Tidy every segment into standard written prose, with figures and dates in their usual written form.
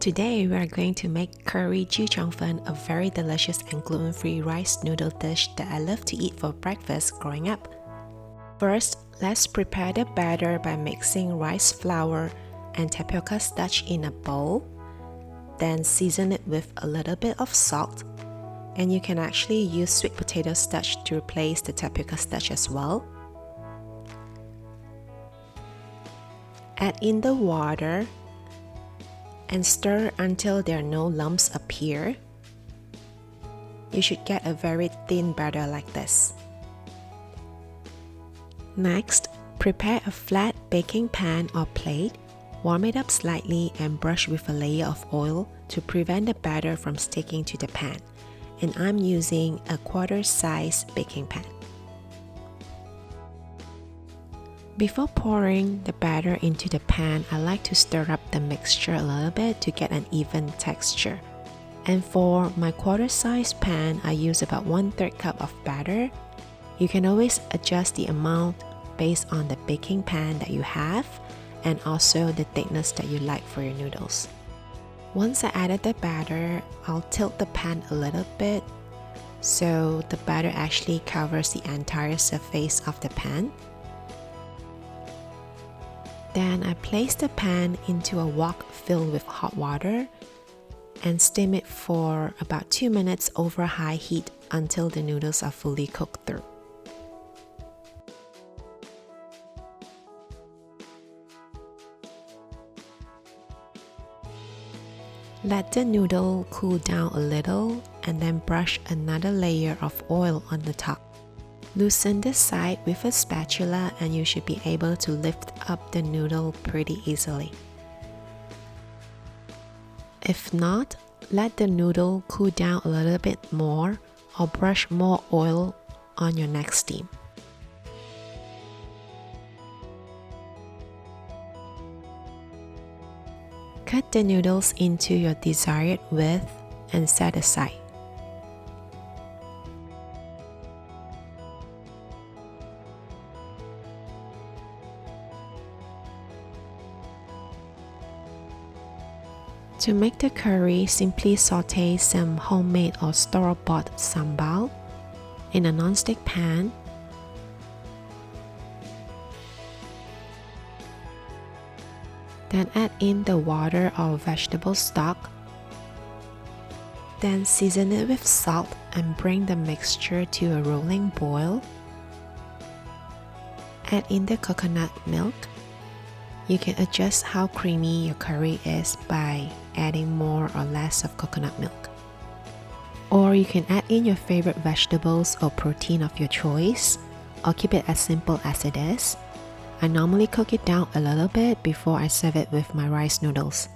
Today we are going to make curry Chee Cheong fan, a very delicious and gluten-free rice noodle dish that I love to eat for breakfast growing up. First, let's prepare the batter by mixing rice flour and tapioca starch in a bowl. Then season it with a little bit of salt. And you can actually use sweet potato starch to replace the tapioca starch as well. Add in the water and stir until there are no lumps appear. You should get a very thin batter like this. Next, prepare a flat baking pan or plate, warm it up slightly and brush with a layer of oil to prevent the batter from sticking to the pan. And I'm using a quarter-size baking pan. Before pouring the batter into the pan, I like to stir up the mixture a little bit to get an even texture. And for my quarter-size pan, I use about 1/3 cup of batter. You can always adjust the amount based on the baking pan that you have and also the thickness that you like for your noodles. Once I added the batter, I'll tilt the pan a little bit so the batter actually covers the entire surface of the pan. Then I place the pan into a wok filled with hot water and steam it for about 2 minutes over high heat until the noodles are fully cooked through. Let the noodle cool down a little and then brush another layer of oil on the top. Loosen the side with a spatula and you should be able to lift up the noodle pretty easily. If not, let the noodle cool down a little bit more or brush more oil on your next steam. Cut the noodles into your desired width and set aside. To make the curry, simply saute some homemade or store-bought sambal in a non-stick pan. Then add in the water or vegetable stock. Then season it with salt and bring the mixture to a rolling boil. Add in the coconut milk. You can adjust how creamy your curry is by adding more or less of coconut milk. Or you can add in your favorite vegetables or protein of your choice, or keep it as simple as it is. I normally cook it down a little bit before I serve it with my rice noodles.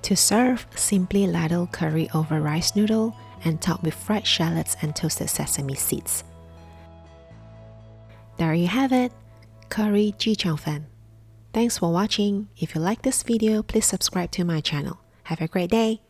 To serve, simply ladle curry over rice noodle and top with fried shallots and toasted sesame seeds. There you have it, curry Chee Cheong fan. Thanks for watching. If you like this video, please subscribe to my channel. Have a great day.